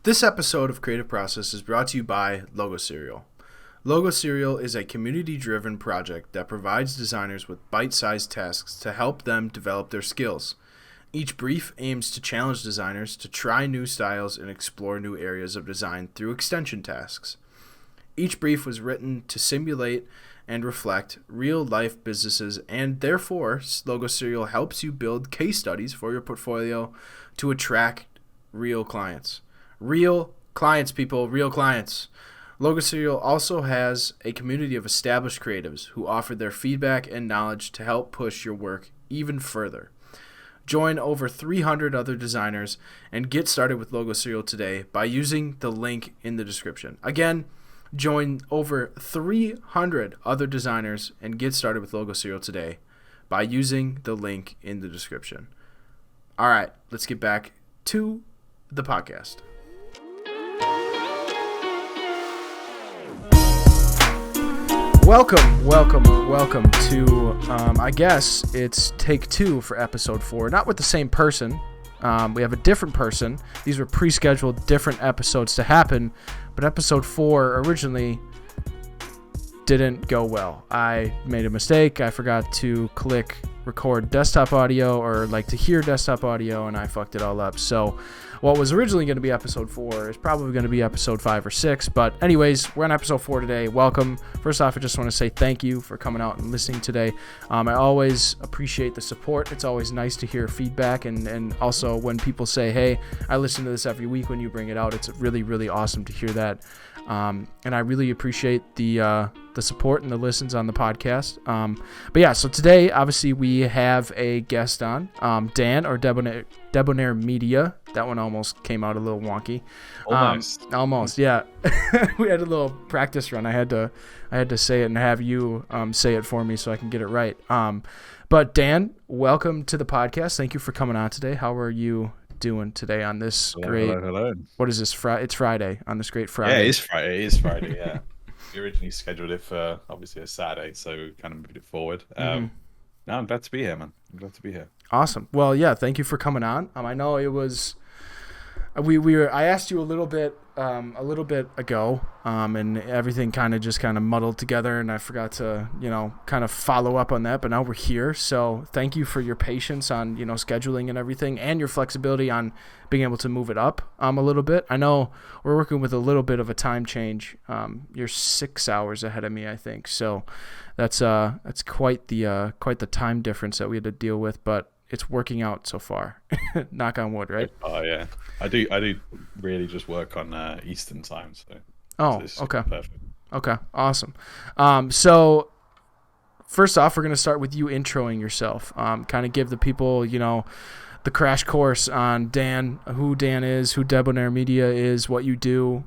This episode of Creative Process is brought to you by Logo Serial. Logo Serial is a community-driven project that provides designers with bite-sized tasks to help them develop their skills. Each brief aims to challenge designers to try new styles and explore new areas of design through extension tasks. Each brief was written to simulate and reflect real-life businesses, and therefore, Logo Serial helps you build case studies for your portfolio to attract real clients. Real clients, people, real clients. Logo Serial also has a community of established creatives who offer their feedback and knowledge to help push your work even further. Join over 300 other designers and get started with Logo Serial today by using the link in the description. Again, join over 300 other designers and get started with Logo Serial today by using the link in the description. All right, let's get back to the podcast. Welcome to, I guess it's take two for episode 4. Not with the same person. We have a different person. These were pre-scheduled different episodes to happen, but episode 4 originally didn't go well. I made a mistake. I forgot to click record desktop audio or like to hear desktop audio, and I fucked it all up. So what was originally going to be episode 4 is probably going to be episode 5 or 6. But anyways, we're on episode 4 today. Welcome. First off, I just want to say thank you for coming out and listening today. I always appreciate the support. It's always nice to hear feedback. And also when people say, hey, I listen to this every week when you bring it out, it's really, really awesome to hear that. And I really appreciate the support and the listens on the podcast. But yeah, so today, obviously, we have a guest on, Dan, or Debonair Media. That one almost came out a little wonky. Almost, yeah. We had a little practice run. I had to say it and have you say it for me so I can get it right. But Dan, welcome to the podcast. Thank you for coming on today. How are you doing today on this hello. What is this? It's Friday, on this great Friday. Yeah, it is Friday. Yeah. We originally scheduled it for obviously a Saturday, so we kind of moved it forward. No, I'm glad to be here, man. I'm glad to be here. Awesome. Well, yeah, thank you for coming on. I know it was I asked you a little bit ago, and everything kind of muddled together, and I forgot to, kind of follow up on that, but now we're here. So thank you for your patience on, scheduling and everything, and your flexibility on being able to move it up a little bit. I know we're working with a little bit of a time change. You're 6 hours ahead of me, I think. So that's quite the time difference that we had to deal with, but it's working out so far. Knock on wood, right? Oh yeah, I do really just work on Eastern time, so okay, perfect. Okay, awesome. So first off, we're gonna start with you introing yourself. Kind of give the people, the crash course on Dan, who Dan is, who Debonair Media is, what you do.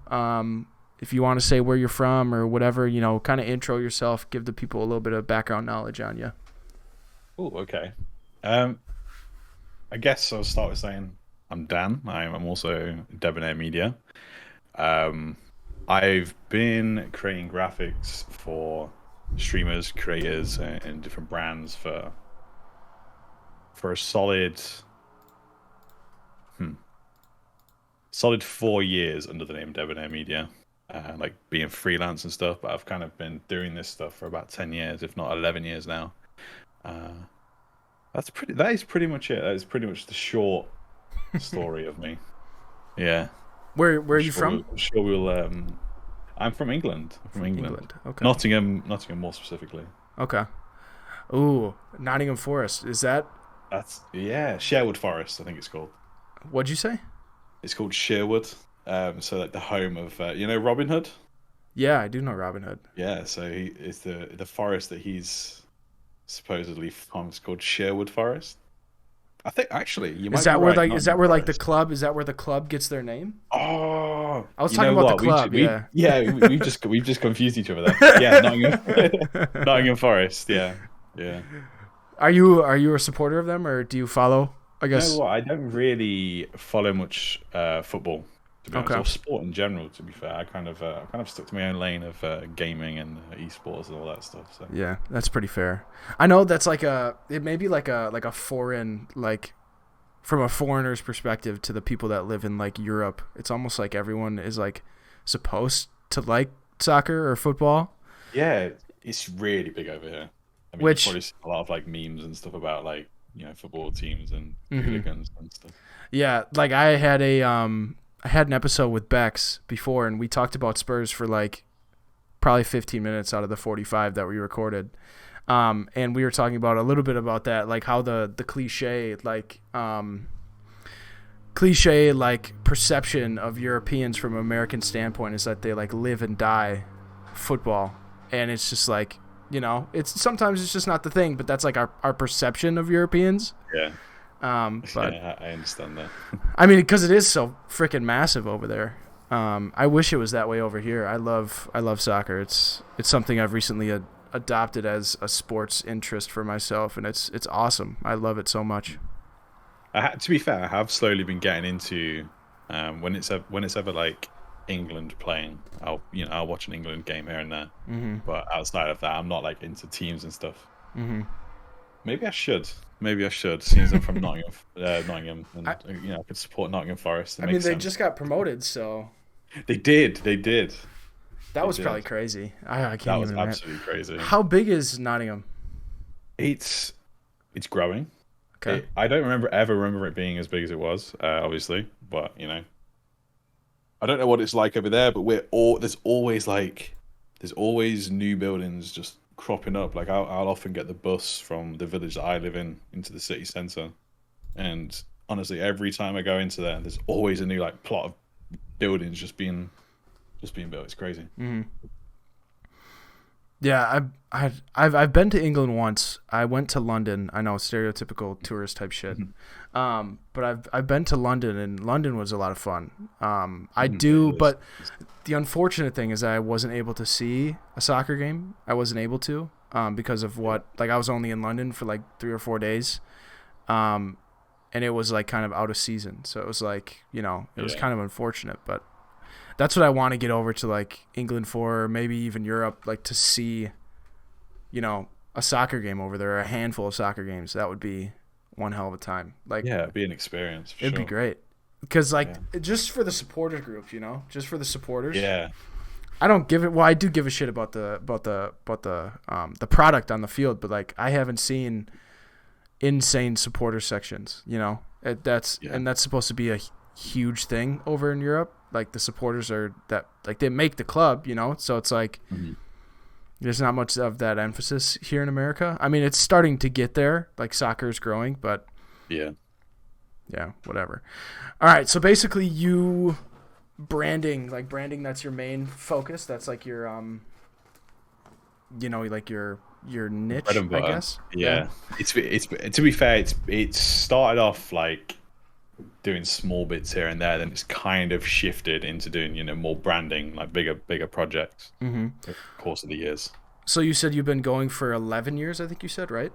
If you want to say where you're from or whatever, kind of intro yourself. Give the people a little bit of background knowledge on you. Oh, okay. I guess I'll start with saying I'm Dan. I'm also Debonair Media. I've been creating graphics for streamers, creators, and different brands for a solid 4 years under the name Debonair Media, like being freelance and stuff. But I've kind of been doing this stuff for about 10 years, if not 11 years now. That is pretty much it. That is pretty much the short story of me. Yeah. Where are you from? I'm sure we'll. I'm from England. England. Okay. Nottingham more specifically. Okay. Ooh, Nottingham Forest. Is that? Sherwood Forest, I think it's called. What'd you say? It's called Sherwood. So like the home of Robin Hood. Yeah, I do know Robin Hood. Yeah, so it's the forest that he's supposedly from. It's called Sherwood Forest. I think actually you might. Is that be where right, is that where like the club? Is that where the club gets their name? Oh, I was talking about the club. We've just confused each other there. Yeah, Nottingham Forest. Yeah. Are you a supporter of them, or do you follow? I guess. You know what? I don't really follow much football. To be honest, or sport in general. To be fair, I kind of stuck to my own lane of gaming and esports and all that stuff. So yeah, that's pretty fair. I know that's it may be like a foreign from a foreigner's perspective to the people that live in like Europe, it's almost like everyone is like supposed to like soccer or football. Yeah, it's really big over here. I mean, you probably see a lot of like memes and stuff about like, football teams and hooligans and stuff. Yeah, like I had an episode with Bex before, and we talked about Spurs for like probably 15 minutes out of the 45 that we recorded. And we were talking about a little bit about that, like how the cliche perception of Europeans from an American standpoint is that they like live and die football, and it's just like, it's sometimes it's just not the thing, but that's like our perception of Europeans. Yeah. But yeah, I understand that. I mean, because it is so freaking massive over there. I wish it was that way over here. I love soccer. It's something I've recently adopted as a sports interest for myself, and it's awesome. I love it so much. To be fair, I have slowly been getting into when it's ever like England playing. I'll watch an England game here and there. Mm-hmm. But outside of that, I'm not like into teams and stuff. Mm-hmm. Maybe I should. Since I'm from Nottingham, and I could support Nottingham Forest. They just got promoted, so they did. That was probably crazy. I can't even imagine. That was absolutely crazy. How big is Nottingham? It's growing. Okay. I don't remember it being as big as it was, obviously, but I don't know what it's like over there. But there's always new buildings just cropping up. Like I'll often get the bus from the village that I live in into the city centre, and honestly, every time I go into there, there's always a new like plot of buildings just being built. It's crazy. Mm-hmm. Yeah, I've been to England once. I went to London. I know, stereotypical tourist type shit. Mm-hmm. But I've been to London, and London was a lot of fun. But the unfortunate thing is that I wasn't able to see a soccer game. I wasn't able to because of I was only in London for like 3 or 4 days. And it was like kind of out of season. So it was like, it was kind of unfortunate, but that's what I want to get over to like England for, or maybe even Europe, like to see, a soccer game over there, or a handful of soccer games. That would be one hell of a time. Like, yeah, it'd be an experience. It'd be great. Because just for the supporter group, just for the supporters. Yeah. I don't give it. Well, I do give a shit about the product on the field, but like I haven't seen insane supporter sections. And that's supposed to be a huge thing over in Europe. Like the supporters are that, like they make the club, so it's like there's not much of that emphasis here in America. I mean, it's starting to get there. Like soccer is growing, but yeah, whatever. All right, so basically you branding, that's your main focus. That's like your like your niche, I guess. Yeah. It's to be fair, it's started off like doing small bits here and there, then it's kind of shifted into doing more branding, like bigger projects over the course of the years. So you said you've been going for 11 years, I think you said, right?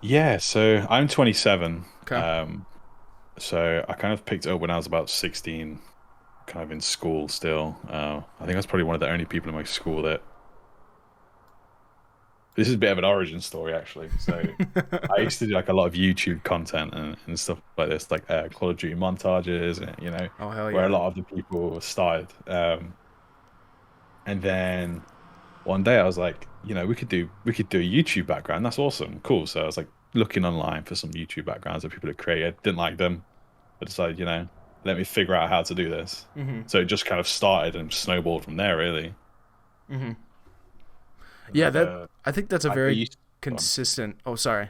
Yeah, so I'm 27. Okay. So I kind of picked it up when I was about 16, kind of in school still. I think I was probably one of the only people in my school that... This is a bit of an origin story, actually. So I used to do like a lot of YouTube content and stuff like this, like Call of Duty montages, and, oh, hell yeah, where a lot of the people started. And then one day I was like, we could do a YouTube background. That's awesome, cool. So I was like looking online for some YouTube backgrounds that people had created. Didn't like them. I decided, let me figure out how to do this. Mm-hmm. So it just kind of started and snowballed from there, really. Mm-hmm. Yeah, I think that's a very consistent. Oh, sorry.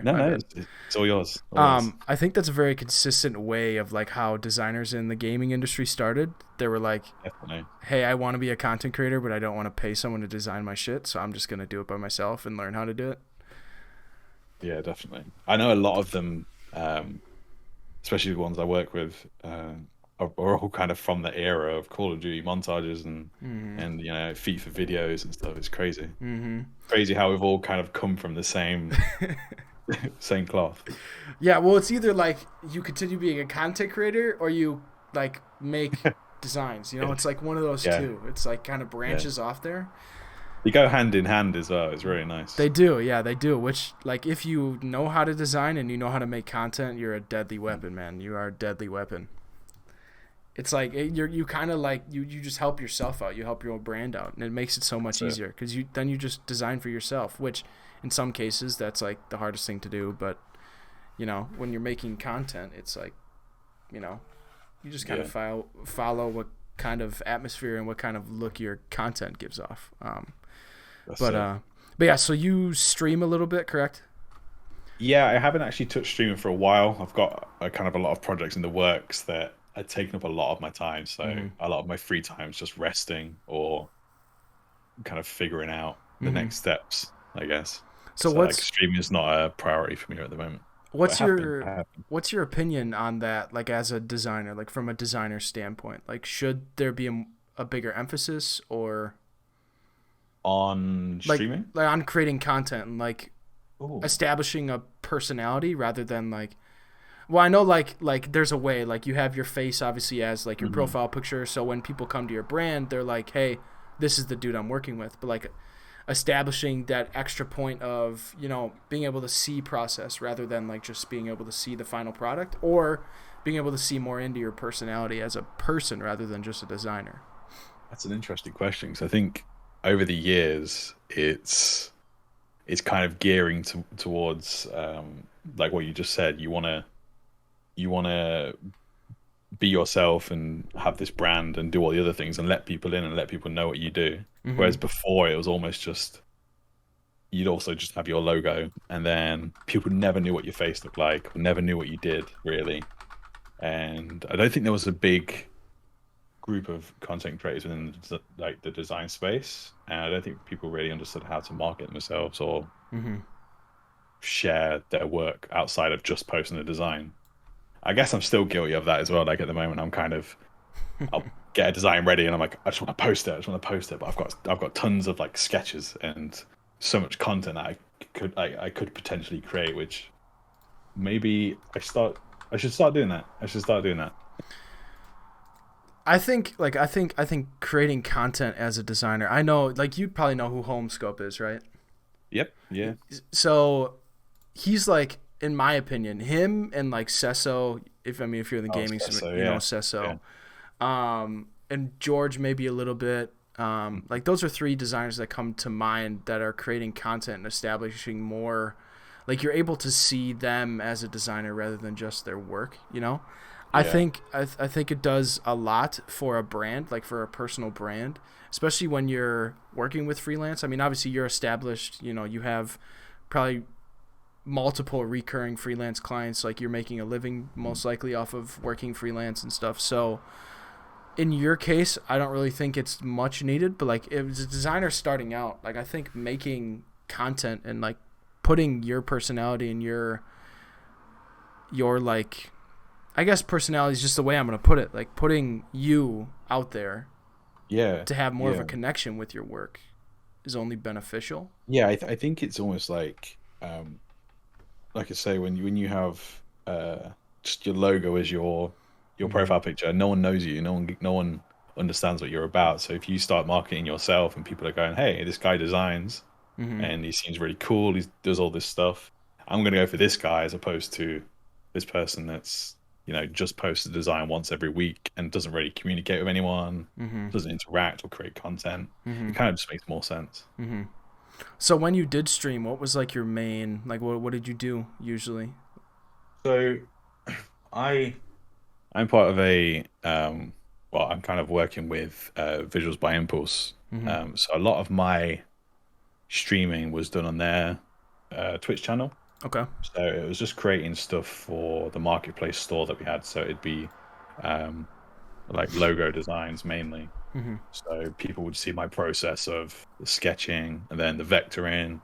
No, it's all yours. I think that's a very consistent way of like how designers in the gaming industry started. They were like, definitely, hey, I want to be a content creator, but I don't want to pay someone to design my shit, so I'm just gonna do it by myself and learn how to do it. Yeah, definitely. I know a lot of them, especially the ones I work with, are all kind of from the era of Call of Duty montages and FIFA videos and stuff. It's crazy. Crazy how we've all kind of come from the same same cloth. Yeah, well, it's either like you continue being a content creator or you like make designs. It's like one of those two. It's like kind of branches off there. They go hand in hand as well. It's really nice. They do, yeah, they do. Which, like, if you know how to design and you know how to make content, you're a deadly weapon, man. You are a deadly weapon. It's like you kind of like you just help yourself out. You help your own brand out, and it makes it so much So easier because you just design for yourself. Which, in some cases, that's like the hardest thing to do. But when you're making content, it's like, you know, you just kind of yeah, follow what kind of atmosphere and what kind of look your content gives off. that's But it. uh, but yeah, so you stream a little bit, correct? Yeah, I haven't actually touched streaming for a while. I've got a kind of a lot of projects in the works that are taking up a lot of my time. So Mm-hmm. a lot of my free time is just resting or kind of figuring out the Mm-hmm. next steps, I guess. So So like what's streaming is not a priority for me at the moment, but it what's have been. your I have been. what's your opinion on that? Like as a designer, like from a designer standpoint, like should there be a bigger emphasis or On like streaming? like on creating content and like Oh. establishing a personality rather than like well I know like there's a way like you have your face obviously as like your Hmm. profile picture so when people come to your brand they're like hey this is the dude I'm working with but like establishing that extra point of being able to see process rather than like just being able to see the final product or being able to see more into your personality as a person rather than just a designer. That's an interesting question because I think over the years it's kind of gearing towards like what you just said. You want to be yourself and have this brand and do all the other things and let people in and let people know what you do. Mm-hmm. Whereas before it was almost just you'd also just have your logo and then people never knew what your face looked like, never knew what you did really. And I don't think there was a big group of content creators within like the design space, and I don't think people really understood how to market themselves or Mm-hmm. share their work outside of just posting the design. I guess I'm still guilty of that as well. Like at the moment, I'm kind of I'll get a design ready and I'm like, I just want to post it. I just want to post it. But I've got tons of like sketches and so much content that I could potentially create, which maybe I should start doing that. I should start doing that. I think creating content as a designer. I know like you probably know who Homescope is, right? Yep. Yeah. So he's like in my opinion, him and like Sesso, if you're in the Oh, gaming, so you know yeah. Yeah. Sesso, and George maybe a little bit. Like those are three designers that come to mind that are creating content and establishing more. Like you're able to see them as a designer rather than just their work. Yeah. I think it does a lot for a brand, like for a personal brand, especially when you're working with freelance. I mean, obviously you're established. You have probably multiple recurring freelance clients. Like you're making a living most likely off of working freelance and stuff. So in your case, I don't really think it's much needed. But like if a designer starting out, like I think making content and like putting your personality and your like I guess personality is just the way I'm gonna put it. Like putting you out there Yeah. to have more of a Yeah. connection with your work is only beneficial. Yeah, I think it's almost like I say, when you have just your logo as your Mm-hmm. profile picture, no one knows you, no one understands what you're about. So if you start marketing yourself and people are going, "Hey, this guy designs Mm-hmm. and he seems really cool, he does all this stuff. I'm gonna go for this guy as opposed to this person that's just posts a design once every week and doesn't really communicate with anyone, Mm-hmm. doesn't interact or create content." Mm-hmm. It kind of just makes more sense. Mm-hmm. So when you did stream, what was like your main like what did you do usually? So I I'm part of a well, I'm kind of working with Visuals by Impulse. Mm-hmm. So a lot of my streaming was done on their Twitch channel. Okay. So it was just creating stuff for the marketplace store that we had. So it'd be um, like logo designs mainly. Mm-hmm. So people would see my process of the sketching and then the vectoring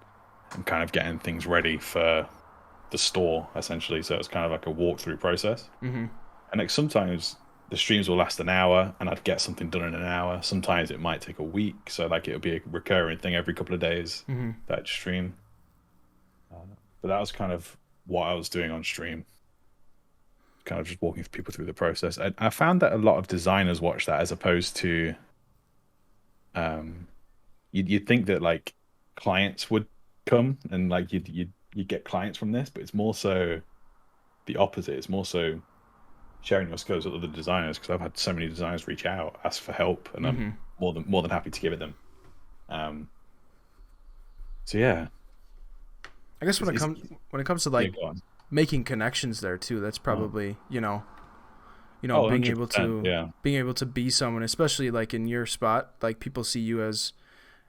and kind of getting things ready for the store essentially. So it's kind of like a walkthrough process. Mm-hmm. And like sometimes the streams will last an hour and I'd get something done in an hour. Sometimes it might take a week. So like it'll be a recurring thing every couple of days Mm-hmm. that I'd stream. But that was kind of what I was doing on stream, kind of just walking people through the process. I found that a lot of designers watch that as opposed to um you'd think that like clients would come and like you'd get clients from this, but it's more so the opposite. It's more so sharing your skills with other designers, because I've had so many designers reach out, ask for help, and I'm Mm-hmm. more than happy to give it them. Um, so yeah, I guess it's, when it comes to yeah, like go on. making connections there too, that's Oh, probably oh, being able 100%. to Yeah. be someone, especially like in your spot, like people see you as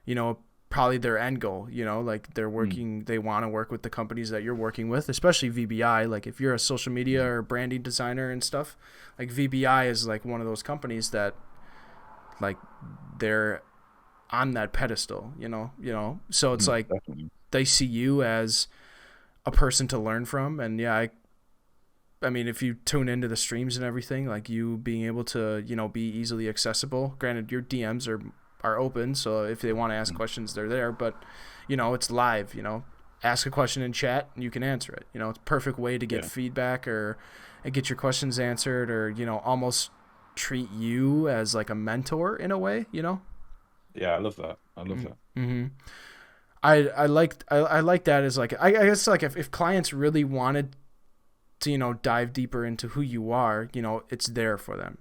you know probably their end goal. Like Mm, they want to work with the companies that you're working with, especially VBI. Like if you're a social media yeah. or branding designer and stuff, like VBI is like one of those companies that like they're on that pedestal. So it's like Definitely. they see you as a person to learn from. And yeah, I mean, if you tune into the streams and everything, like you being able to, be easily accessible. Granted, your DMs are open, so if they want to ask Mm, questions, they're there. But it's live. Ask a question in chat and you can answer it. It's a perfect way to get yeah. feedback or get your questions answered, or almost treat you as like a mentor in a way. Yeah, I love that. I love that. Mm-hmm. I like that as like I guess like if clients really wanted to dive deeper into who you are, it's there for them.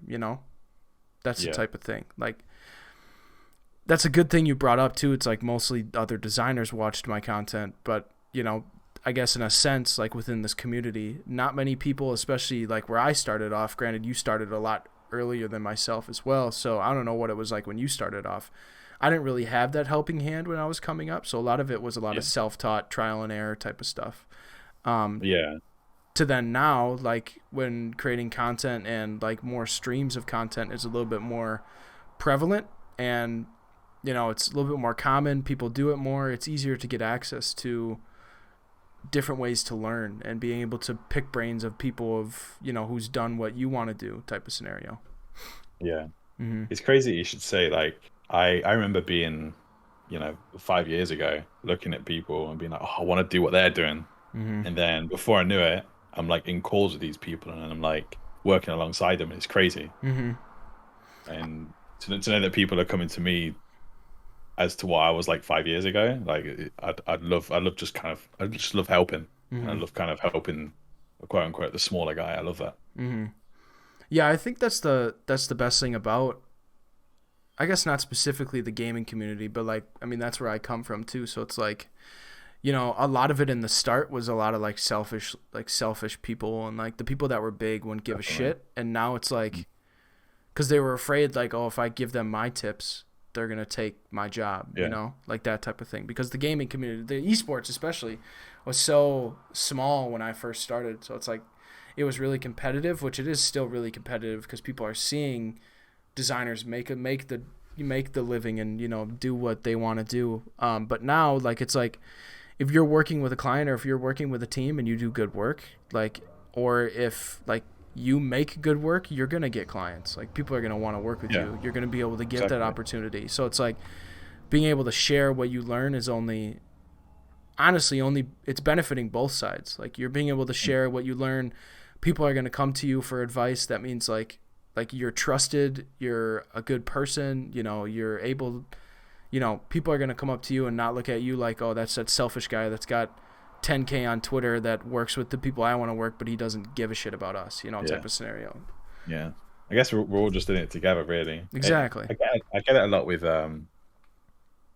That's the Yeah. type of thing. Like that's a good thing you brought up too. It's like mostly other designers watched my content, but I guess in a sense, like within this community, not many people, especially like where I started off. Granted, you started a lot earlier than myself as well, so I don't know what it was like when you started off. I didn't really have that helping hand when I was coming up, so a lot of it was a lot Yeah. of self-taught, trial and error type of stuff. Um, Yeah. to then now, like when creating content and like more streams of content is a little bit more prevalent, and it's a little bit more common. People do it more. It's easier to get access to different ways to learn and being able to pick brains of people of who's done what you want to do type of scenario. Yeah. Mm-hmm. It's crazy you should say, like, I remember being, 5 years ago, looking at people and being like, oh, I want to do what they're doing. Mm-hmm. And then before I knew it, I'm like in calls with these people and I'm like working alongside them. And it's crazy. Mm-hmm. And to know that people are coming to me as to what I was like 5 years ago, like I'd love just kind of, I just love helping. And I Mm-hmm. love kind of helping, quote unquote, the smaller guy. I love that. Mm-hmm. Yeah, I think that's the best thing about, I guess not specifically the gaming community, but like I mean that's where I come from too. So it's like a lot of it in the start was a lot of like selfish people, and like the people that were big wouldn't give a Definitely. shit. And now it's Mm, like because they were afraid like, oh, if I give them my tips, they're gonna take my job, yeah. like that type of thing. Because the gaming community, the esports especially, was so small when I first started. So it's like it was really competitive, which it is still really competitive because people are seeing designers make the living and do what they want to do. But now like it's like if you're working with a client or if you're working with a team and you do good work, like, or if like you make good work, you're gonna get clients. Like people are gonna want to work with Yeah. you. You're gonna be able to get that Exactly. opportunity. So it's like being able to share what you learn is only it's benefiting both sides. Like you're being able to Mm, share what you learn. People are gonna come to you for advice. That means like you're trusted. You're a good person. You're able people are going to come up to you and not look at you like, oh, that's that selfish guy that's got 10K on Twitter that works with the people I want to work, but he doesn't give a shit about us, type yeah. of scenario. Yeah. I guess we're all just in it together, really. Exactly. I get it a lot with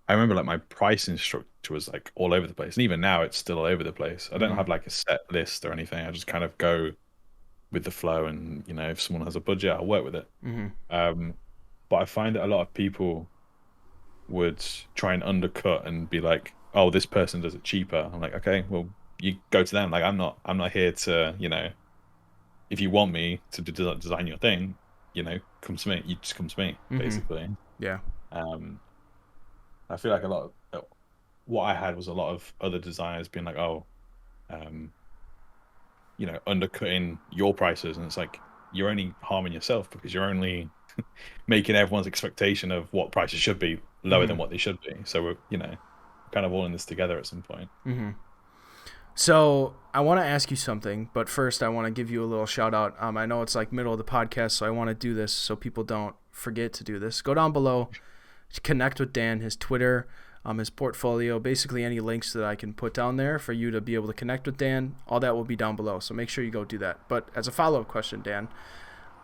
I remember like my pricing structure was like all over the place, and even now it's still all over the place. I don't Mm-hmm. have like a set list or anything. I just kind of go with the flow, and if someone has a budget, I'll work with it. Mm-hmm. Um, but I find that a lot of people would try and undercut and be like, "Oh, this person does it cheaper." I'm like, "Okay, well, you go to them. Like, I'm not here to, if you want me to design your thing, come to me. You just come to me, Mm-hmm. basically." Yeah. Um, I feel like a lot of what I had was a lot of other designers being like, "Oh, um, undercutting your prices," and it's like you're only harming yourself because you're only making everyone's expectation of what prices should be lower Mm-hmm. than what they should be. So we're, kind of all in this together at some point. Mm-hmm. So I want to ask you something, but first I want to give you a little shout out. I know it's like middle of the podcast, so I want to do this so people don't forget to do this. Go down below, connect with Dan, his Twitter, his portfolio, basically any links that I can put down there for you to be able to connect with Dan. All that will be down below, so make sure you go do that. But as a follow-up question, Dan,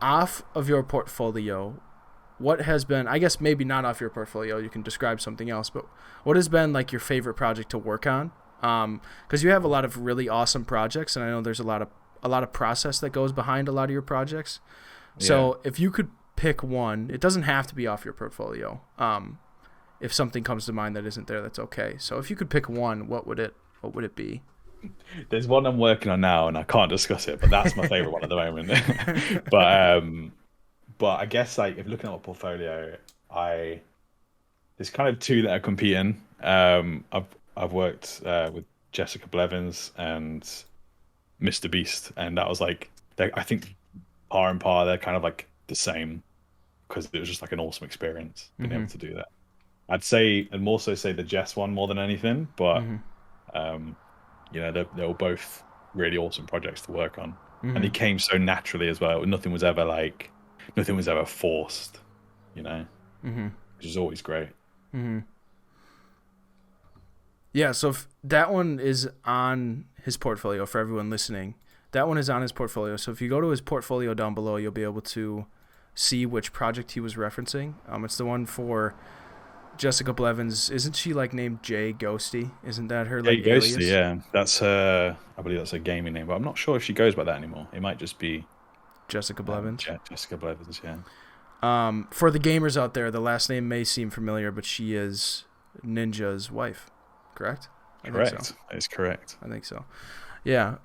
off of your portfolio, what has been, I guess maybe not off your portfolio, you can describe something else, but what has been like your favorite project to work on? Because you have a lot of really awesome projects, and I know there's a lot of process that goes behind a lot of your projects. So if you could pick one, it doesn't have to be off your portfolio. If something comes to mind that isn't there, that's okay. So if you could pick one, what would it be? There's one I'm working on now, and I can't discuss it, but that's my favorite one at the moment. But I guess like if looking at my portfolio, there's kind of two that are competing. I've worked with Jessica Blevins and Mr. Beast, and that was like I think par and par they're kind of like the same because it was just like an awesome experience being able to do that. I'd more so say the Jess one more than anything, but they were both really awesome projects to work on, and they came so naturally as well. Nothing was ever forced, which is always great. Yeah, so if that one is on his portfolio for everyone listening. That one is on his portfolio. So if you go to his portfolio down below, you'll be able to see which project he was referencing. It's the one for Jessica Blevins. Isn't she like named Jay Ghosty? Isn't that her like alias? Ghosty, yeah. That's her. I believe that's her gaming name, but I'm not sure if she goes by that anymore. It might just be Jessica Blevins. Jessica Blevins, yeah. For the gamers out there, the last name may seem familiar, but she is Ninja's wife, correct? Correct. So. That is correct. I think so. Yeah.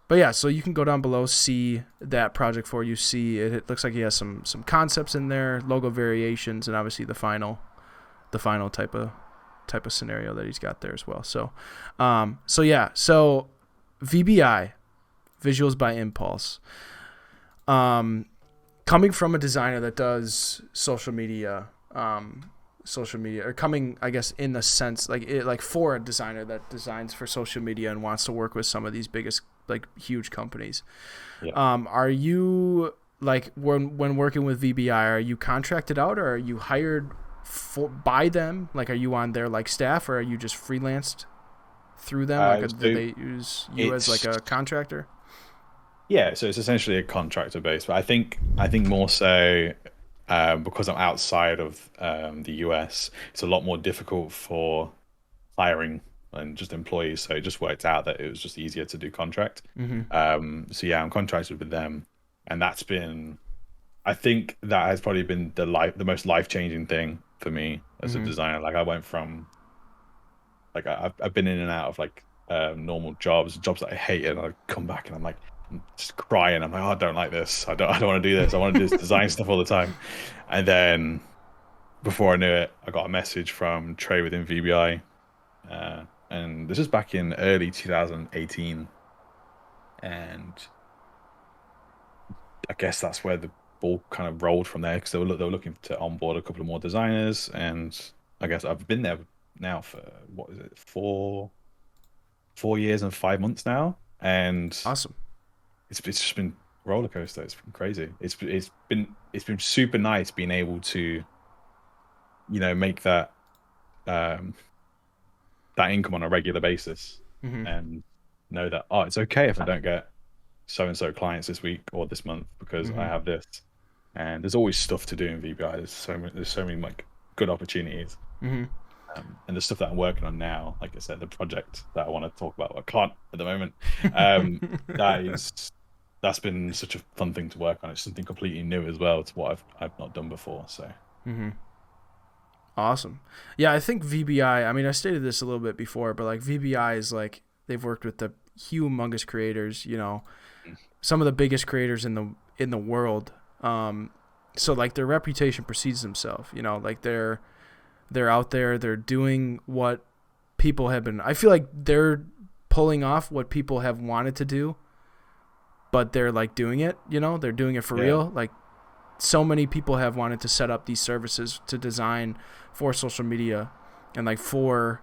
But yeah, so you can go down below, see that project for you. See it looks like he has some concepts in there, logo variations, and obviously the final type of scenario that he's got there as well. So VBI, Visuals by Impulse. Coming from a designer that does social media, or coming, I guess, in the sense like for a designer that designs for social media and wants to work with some of these biggest like huge companies. Yeah. Are you like when working with VBI, are you contracted out or are you hired by them? Like, are you on their like staff or are you just freelanced through them? Do they use you as like a contractor? Yeah, so it's essentially a contractor base, but I think more so because I'm outside of the US, it's a lot more difficult for hiring and just employees. So it just worked out that it was just easier to do contract. So yeah, I'm contracted with them, and I think that has probably been the most life-changing thing for me as a designer. Like I went from like I've been in and out of like normal jobs that I hated, and I come back and I'm just crying. I'm like, oh, I don't like this. I don't want to do this. I want to do this design stuff all the time. And then before I knew it, I got a message from Trey within VBI. And this is back in early 2018. And I guess that's where the ball kind of rolled from there, because they were looking to onboard a couple of more designers. And I guess I've been there now for, what is it, 4 years and 5 months now. And awesome. It's just been roller coaster. It's been crazy. It's been super nice being able to, make that that income on a regular basis, and know that it's okay if I don't get so and so clients this week or this month because I have this. And there's always stuff to do in VBI. There's so many like good opportunities. And the stuff that I'm working on now, like I said, the project that I want to talk about, I can't at the moment. That's been such a fun thing to work on. It's something completely new as well to what I've not done before. So. Awesome. Yeah, I think VBI, I mean, I stated this a little bit before, but like VBI is like, they've worked with the humongous creators, some of the biggest creators in the world. So like their reputation precedes themselves, like they're out there, they're doing what people have been, I feel like they're pulling off what people have wanted to do, but they're like doing it, they're doing it for real. Like so many people have wanted to set up these services to design for social media and like for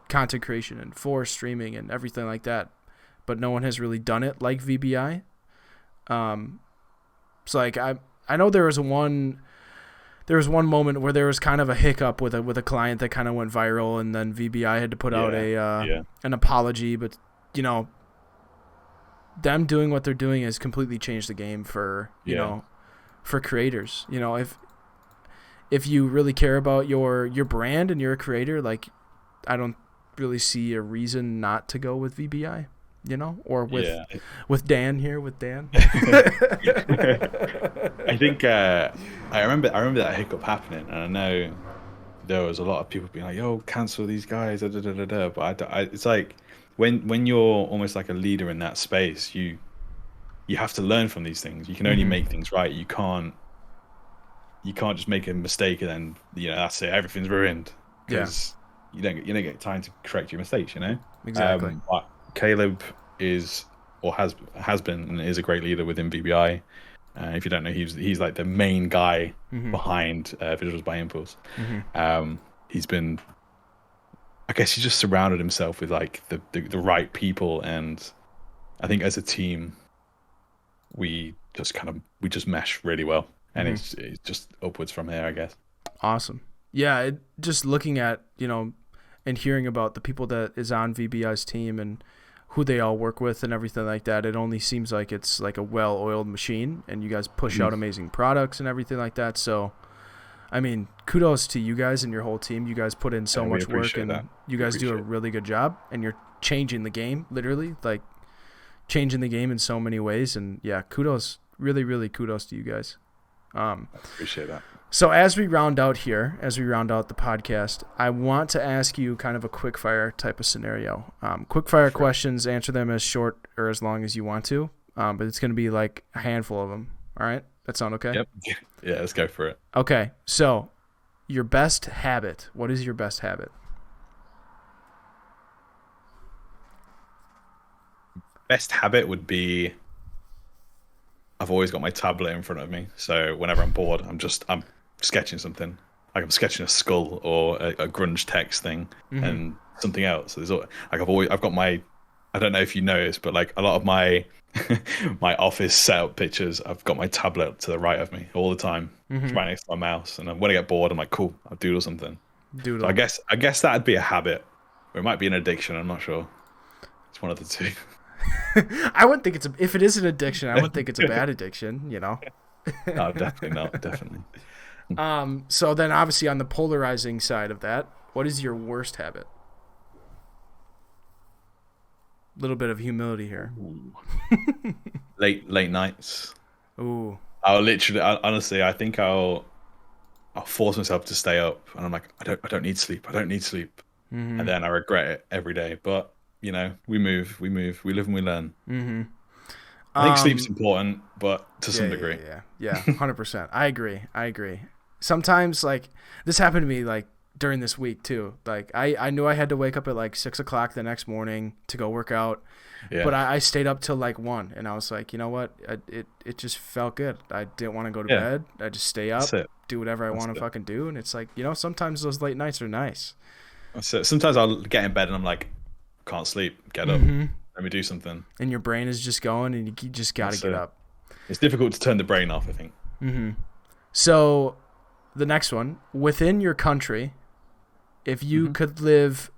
content creation and for streaming and everything like that, but no one has really done it like VBI. So like I know there was there was one moment where there was kind of a hiccup with a client that kind of went viral, and then VBI had to put out an apology. But you know, them doing what they're doing has completely changed the game for you know, for creators. You know, if you really care about your brand and you're a creator, like, I don't really see a reason not to go with VBI. You know, or with Dan here, with Dan. I think I remember that hiccup happening, and I know there was a lot of people being like, "Yo, cancel these guys," da, da, da, da, da. But it's like when you're almost like a leader in that space, you have to learn from these things. You can only make things right. You can't just make a mistake and then, you know, that's it. Everything's ruined because you don't get time to correct your mistakes. You know, exactly. But Caleb is, or has been, and is a great leader within VBI. If you don't know, he's like the main guy behind Visuals by Impulse. He's been, I guess, he just surrounded himself with like the right people, and I think as a team, we just mesh really well, and it's just upwards from here, I guess. Awesome. Yeah, just looking at, you know, and hearing about the people that is on VBI's team and who they all work with and everything like that, it only seems like it's like a well-oiled machine, and you guys push out amazing products and everything like that. So, I mean, kudos to you guys and your whole team. You guys put in so much work, and you guys do a really good job, and you're changing the game, literally, like changing the game in so many ways. And yeah, kudos, really, really kudos to you guys. I appreciate that. So as we round out the podcast, I want to ask you kind of a quick fire type of scenario. Quick fire questions, answer them as short or as long as you want to, but it's going to be like a handful of them. All right? That sound okay? Yep. Yeah, let's go for it. Okay. So your best habit. What is your best habit? Best habit would be, I've always got my tablet in front of me. So whenever I'm bored, I'm sketching something. Like I'm sketching a skull or a grunge text thing and something else. So I've got my, I don't know if you noticed, but like a lot of my my office setup pictures, I've got my tablet to the right of me all the time, right next to my mouse. And when I get bored, I'm like, cool, I'll doodle something. So I guess that'd be a habit, or it might be an addiction. I'm not sure. It's one of the two. I wouldn't think if it is an addiction, I wouldn't think it's a bad addiction, you know. No, definitely not. Definitely. So then obviously on the polarizing side of that, what is your worst habit? A little bit of humility here. Late nights. Ooh. Honestly, I think I'll force myself to stay up, and I'm like, I don't need sleep. And then I regret it every day. But you know, we live and we learn. I think sleep's important, but to some degree. Yeah, 100%. I agree. Sometimes, like, this happened to me, like, during this week, too. Like, I knew I had to wake up at, like, 6 o'clock the next morning to go work out. Yeah. But I stayed up till, like, 1. And I was like, you know what? It just felt good. I didn't want to go to bed. I just stay up, do whatever I want to fucking do. And it's like, you know, sometimes those late nights are nice. That's it. Sometimes I'll get in bed and I'm like, can't sleep. Get up. Let me do something. And your brain is just going, and you just got to get up. It's difficult to turn the brain off, I think. So the next one, within your country, if you could live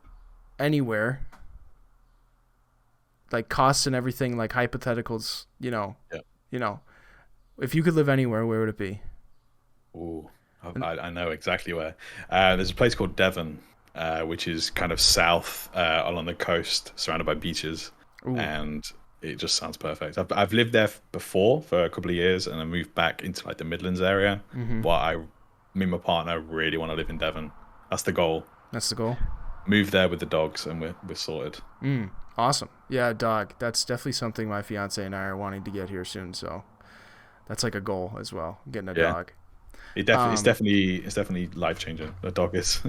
anywhere, like costs and everything, like hypotheticals, you know, if you could live anywhere, where would it be? Ooh, I know exactly where. There's a place called Devon, which is kind of south along the coast, surrounded by beaches. Ooh. And it just sounds perfect. I've lived there before for a couple of years, and I moved back into like the Midlands area. But me and my partner really want to live in Devon. That's the goal. Move there with the dogs, and we're sorted. Awesome. Yeah, dog. That's definitely something my fiance and I are wanting to get here soon. So that's like a goal as well, getting a dog. It's definitely life changing. The dog is.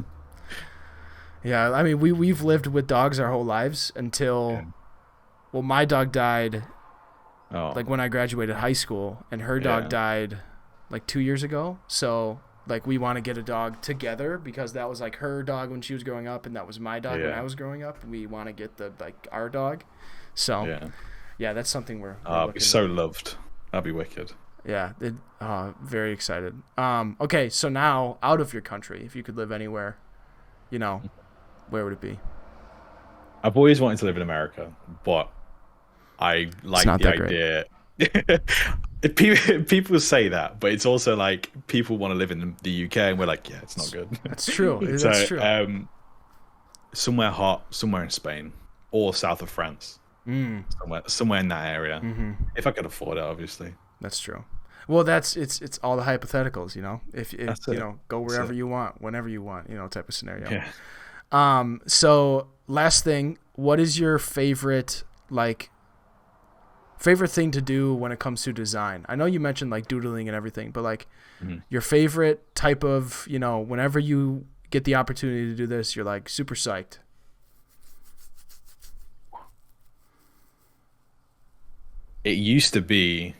Yeah, I mean we've lived with dogs our whole lives until. Well, my dog died like when I graduated high school, and her dog died like 2 years ago. So like we want to get a dog together because that was like her dog when she was growing up, and that was my dog when I was growing up. We want to get our dog. So yeah, that's something we're I'll be so loved. That'd be wicked. Yeah, very excited. Okay, so now out of your country, if you could live anywhere, where would it be? I've always wanted to live in America, but I It's like not the that great. idea. People say that, but it's also like people want to live in the UK, and we're like, yeah, it's not That's true. good. That's So, true. somewhere hot, somewhere in Spain or south of France, Mm. somewhere in that area, Mm-hmm. if I could afford it, obviously. That's true. Well, it's all the hypotheticals, If That's it. go That's wherever it. you want, whenever you want, type of scenario. Yeah. So last thing, what is your favorite thing to do when it comes to design? I know you mentioned like doodling and everything, but like Mhm. your favorite type of, whenever you get the opportunity to do this, you're like super psyched. It used to be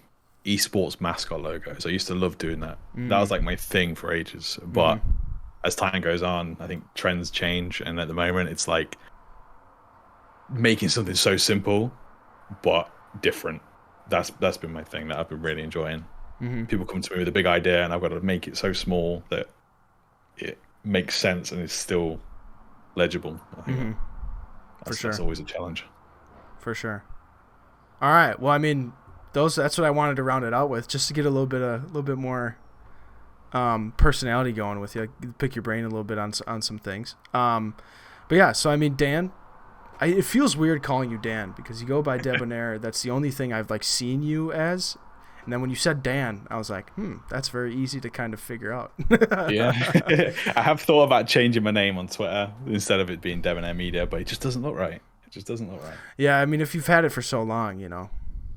esports mascot logos. I used to love doing that. That was like my thing for ages. But as time goes on, I think trends change, and at the moment, it's like making something so simple but different. That's been my thing that I've been really enjoying. Mm-hmm. People come to me with a big idea, and I've got to make it so small that it makes sense and is still legible. I think that's always a challenge. For sure. All right. Well, I mean, that's what I wanted to round it out with, just to get a little bit more personality going with you, pick your brain a little bit on some things. But yeah, so I mean, Dan, it feels weird calling you Dan because you go by Debonair. That's the only thing I've like seen you as. And then when you said Dan, I was like, that's very easy to kind of figure out. Yeah. I have thought about changing my name on Twitter instead of it being Debonair Media, but it just doesn't look right. It just doesn't look right. Yeah, I mean, if you've had it for so long,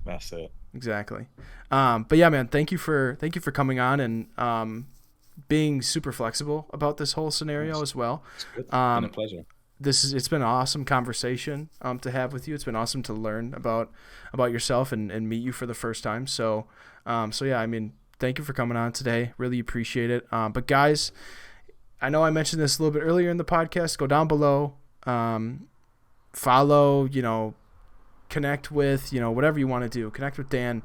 That's it. Exactly. But yeah, man, thank you for coming on and being super flexible about this whole scenario as well. It's good. It's been a pleasure. It's been an awesome conversation to have with you. It's been awesome to learn about yourself and meet you for the first time. So yeah, I mean, thank you for coming on today. Really appreciate it. But guys, I know I mentioned this a little bit earlier in the podcast. Go down below, follow, connect with, whatever you want to do. Connect with Dan.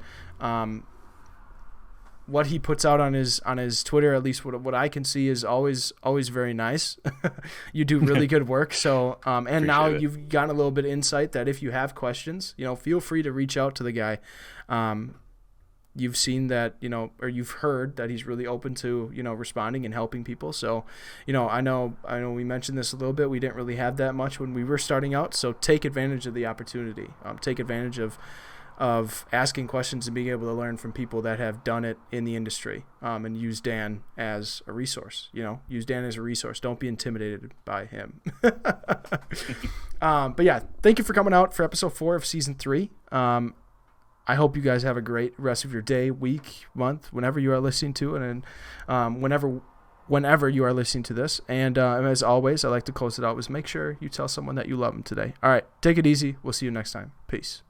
What he puts out on his Twitter, at least what I can see, is always very nice. You do really good work. So and now you've gotten a little bit of insight that if you have questions, feel free to reach out to the guy. You've seen that, or you've heard that he's really open to, responding and helping people. So, I know we mentioned this a little bit. We didn't really have that much when we were starting out. So take advantage of the opportunity. Take advantage of asking questions and being able to learn from people that have done it in the industry, and use Dan as a resource. Use Dan as a resource. Don't be intimidated by him. But yeah, thank you for coming out for episode 4 of season 3. I hope you guys have a great rest of your day, week, month, whenever you are listening to it, and whenever you are listening to this. And as always, I like to close it out with make sure you tell someone that you love them today. All right, take it easy. We'll see you next time. Peace.